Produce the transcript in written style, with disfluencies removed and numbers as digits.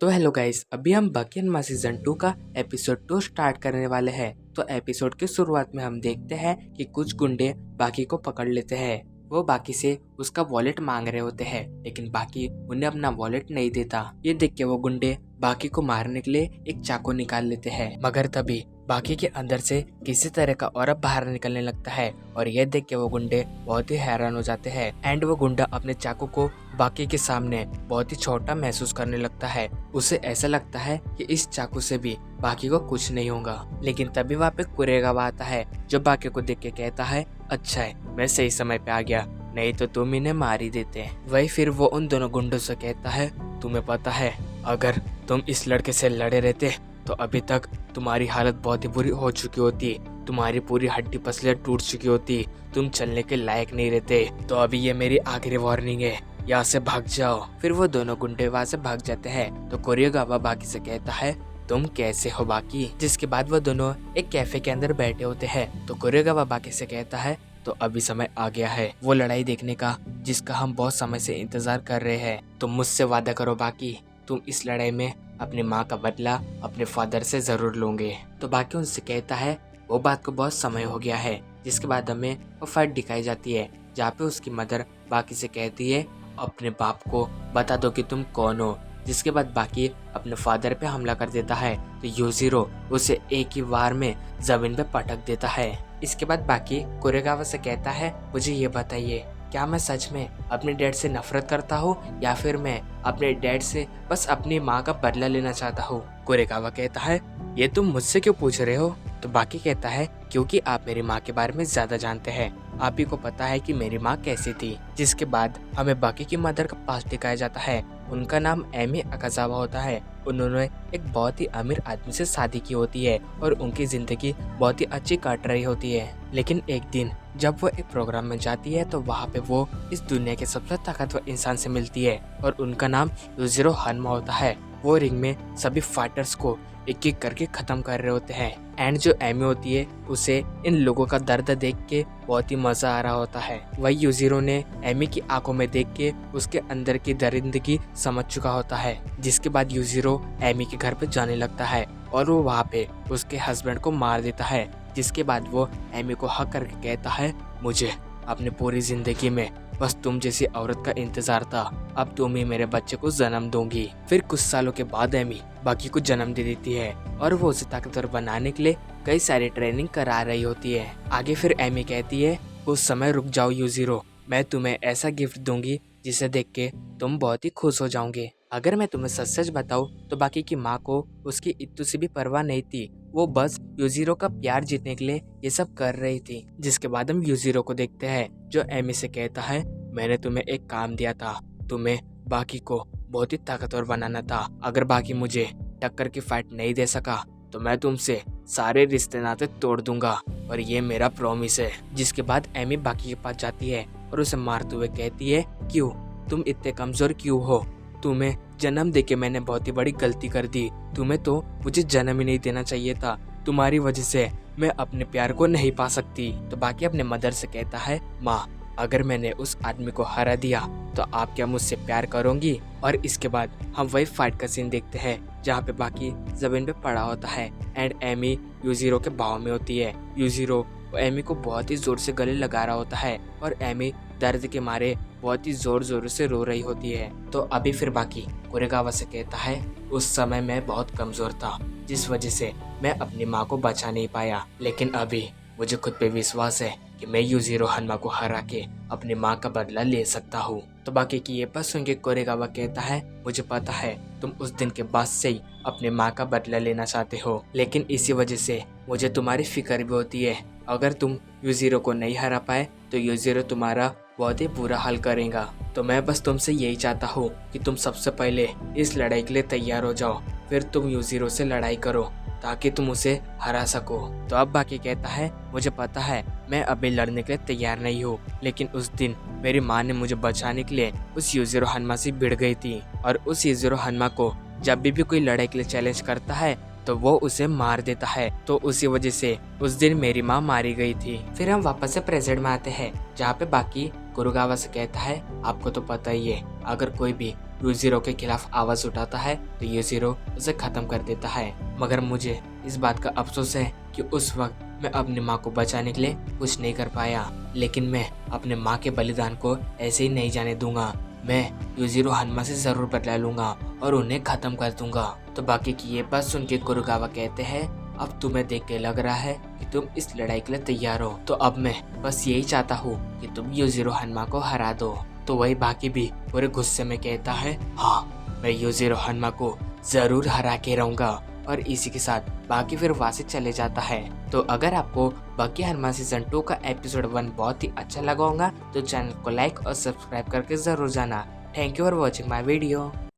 तो hello guys, अभी हम बाकी हनुमान सीजन 2 का एपिसोड 2 स्टार्ट करने वाले हैं। तो एपिसोड की शुरुआत में हम देखते हैं कि कुछ गुंडे बाकी को पकड़ लेते हैं। वो बाकी से उसका वॉलेट मांग रहे होते हैं, लेकिन बाकी उन्हें अपना वॉलेट नहीं देता। ये देख के वो गुंडे बाकी को मारने के लिए एक चाकू निकाल लेते हैं, मगर तभी बाकी के अंदर से किसी तरह का औरत बाहर निकलने लगता है और ये देख के वो गुंडे बहुत ही हैरान हो जाते हैं। एंड वो गुंडा अपने चाकू को बाकी के सामने बहुत ही छोटा महसूस करने लगता है। उसे ऐसा लगता है कि इस चाकू से भी बाकी को कुछ नहीं होगा। लेकिन तभी वहाँ पे कुरेगावा आता है, जो बाकी को देख के कहता है, अच्छा है मैं सही समय पे आ गया, नहीं तो तुम इन्हें मार ही देते। वही फिर वो उन दोनों गुंडों से कहता है, तुम्हें पता है अगर तुम इस लड़के से लड़े रहते तो अभी तक तुम्हारी हालत बहुत ही बुरी हो चुकी होती, तुम्हारी पूरी हड्डी पसलियां टूट चुकी होती, तुम चलने के लायक नहीं रहते। तो अभी ये मेरी आखिरी वार्निंग है, यहाँ से भाग जाओ। फिर वो दोनों गुंडे वहाँ से भाग जाते हैं। तो कोरियोगावा बाकी से कहता है, तुम कैसे हो बाकी। जिसके बाद वो दोनों एक कैफे के अंदर बैठे होते हैं। तो कोरियोगावा बाकी से कहता है, तो अभी समय आ गया है वो लड़ाई देखने का जिसका हम बहुत समय से इंतजार कर रहे हैं। तुम मुझसे वादा करो बाकी, तुम इस लड़ाई में अपनी माँ का बदला अपने फादर से जरूर लोगे। तो बाकी उनसे कहता है, वो बात को बहुत समय हो गया है। जिसके बाद हमें वो फाइट दिखाई जाती है, जहाँ पे उसकी मदर बाकी से कहती है, अपने बाप को बता दो कि तुम कौन हो। जिसके बाद बाकी अपने फादर पे हमला कर देता है। तो यूजिरो उसे एक ही वार में जमीन पे पटक देता है। इसके बाद बाकी कुरेगावा से कहता है, मुझे ये बताइए, क्या मैं सच में अपने डैड से नफरत करता हूँ या फिर मैं अपने डैड से बस अपनी माँ का बदला लेना चाहता हूँ। कुरेगावा कहता है, ये तुम मुझसे क्यों पूछ रहे हो। तो बाकी कहता है, क्योंकि आप मेरी माँ के बारे में ज्यादा जानते हैं, आप ही को पता है कि मेरी माँ कैसी थी। जिसके बाद हमें बाकी की मदर का पास दिखाया जाता है। उनका नाम एमी अकाजावा होता है। उन्होंने एक बहुत ही अमीर आदमी से शादी की होती है और उनकी जिंदगी बहुत ही अच्छी काट रही होती है। लेकिन एक दिन जब वो एक प्रोग्राम में जाती है तो वहाँ पे वो इस दुनिया के सबसे ताकतवर इंसान से मिलती है और उनका नाम यूजिरो हन्मा होता है। वो रिंग में सभी फाइटर्स को एक एक करके खत्म कर रहे होते हैं। एंड जो एमी होती है उसे इन लोगों का दर्द देख के बहुत ही मजा आ रहा होता है। वही यूजिरो ने एमी की आंखों में देख के उसके अंदर की दरिंदगी समझ चुका होता है। जिसके बाद यूजिरो एमी के घर पे जाने लगता है और वो वहाँ पे उसके हस्बैंड को मार देता है। जिसके बाद वो एमी को हक करके कहता है, मुझे अपनी पूरी जिंदगी में बस तुम जैसी औरत का इंतजार था, अब तुम ही मेरे बच्चे को जन्म दोगी। फिर कुछ सालों के बाद एमी बाकी को जन्म दे देती है और वो उसे ताकतवर बनाने के लिए कई सारी ट्रेनिंग करा रही होती है। आगे फिर एमी कहती है, कुछ समय रुक जाओ यूजिरो, मैं तुम्हें ऐसा गिफ्ट दूंगी जिसे देख के तुम बहुत ही खुश हो जाओगे। अगर मैं तुम्हें सच सच बताऊं तो बाकी की माँ को उसकी इत्तू से भी परवाह नहीं थी, वो बस यूजिरो का प्यार जीतने के लिए ये सब कर रही थी। जिसके बाद हम यूजिरो को देखते हैं, जो एमी से कहता है, मैंने तुम्हें एक काम दिया था, तुम्हें बाकी को बहुत ही ताकतवर बनाना था। अगर बाकी मुझे टक्कर की फाइट नहीं दे सका तो मैं तुमसे सारे रिश्ते नाते तोड़ दूंगा और ये मेरा प्रॉमिस है। जिसके बाद एमी बाकी के पास जाती है और उसे मारते हुए कहती है, क्यों तुम इतने कमजोर क्यों हो, तुम्हें जन्म देके मैंने बहुत ही बड़ी गलती कर दी, तुम्हें तो मुझे जन्म ही नहीं देना चाहिए था, तुम्हारी वजह से मैं अपने प्यार को नहीं पा सकती। तो बाकी अपने मदर से कहता है, माँ अगर मैंने उस आदमी को हरा दिया तो आप क्या मुझसे प्यार करोगी। और इसके बाद हम वही फाइट का सीन देखते हैं जहाँ पे बाकी जमीन पे पड़ा होता है एंड एमी यूजिरो के भाव में होती है। यूजिरो एमी को बहुत ही जोर से गले लगा रहा होता है और एमी दर्द के मारे बहुत ही जोर जोर से रो रही होती है। तो अभी फिर बाकी कुरेगावा से कहता है, उस समय मैं बहुत कमजोर था जिस वजह से मैं अपनी माँ को बचा नहीं पाया, लेकिन अभी मुझे खुद पे विश्वास है कि मैं यूजिरो हन्मा को हरा के अपनी माँ का बदला ले सकता हूँ। तो बाकी की ये बात सुन के कुरेगावा कहता है, मुझे पता है तुम उस दिन के बाद से ही अपनी माँ का बदला लेना चाहते हो, लेकिन इसी वजह से मुझे तुम्हारी फिक्र भी होती है। अगर तुम यूजिरो को नहीं हरा पाए तो यूजिरो तुम्हारा बहुत ही बुरा हाल करेगा। तो मैं बस तुमसे यही चाहता हूँ कि तुम सबसे पहले इस लड़ाई के लिए तैयार हो जाओ, फिर तुम यूजिरो से लड़ाई करो ताकि तुम उसे हरा सको। तो अब बाकी कहता है, मुझे पता है मैं अभी लड़ने के लिए तैयार नहीं हूँ, लेकिन उस दिन मेरी माँ ने मुझे बचाने के लिए उस यूजिरो हन्मा से भिड़ गई थी और उस यूजिरो हन्मा को जब भी कोई लड़ाई के लिए चैलेंज करता है तो वो उसे मार देता है। तो उसी वजह से उस दिन मेरी माँ मारी गई थी। फिर हम वापस से प्रेजेंट में आते हैं जहाँ पे बाकी कुरेगावा से कहता है, आपको तो पता ही है अगर कोई भी यूजीरो के खिलाफ आवाज उठाता है तो यूजीरो उसे खत्म कर देता है। मगर मुझे इस बात का अफसोस है कि उस वक्त मैं अपनी माँ को बचाने के लिए कुछ नहीं कर पाया, लेकिन मैं अपने माँ के बलिदान को ऐसे ही नहीं जाने दूंगा। मैं यूजीरो हनमा से जरूर बदला लूंगा और उन्हें खत्म कर दूंगा। तो बाकी की ये बात सुन के कुरुगावा कहते हैं, अब तुम्हें देख के लग रहा है कि तुम इस लड़ाई के लिए तैयार हो, तो अब मैं बस यही चाहता हूँ कि तुम यूजीरो हनमा को हरा दो। तो वही बाकी भी पूरे गुस्से में कहता है, हाँ मैं यूजीरो हनमा को जरूर हरा के रहूंगा। और इसी के साथ बाकी फिर वहाँ से चले जाता है। तो अगर आपको बाकी हरमा सीजन 2 का एपिसोड 1 बहुत ही अच्छा लगा होगा तो चैनल को लाइक और सब्सक्राइब करके जरूर जाना। Thank you for watching my video.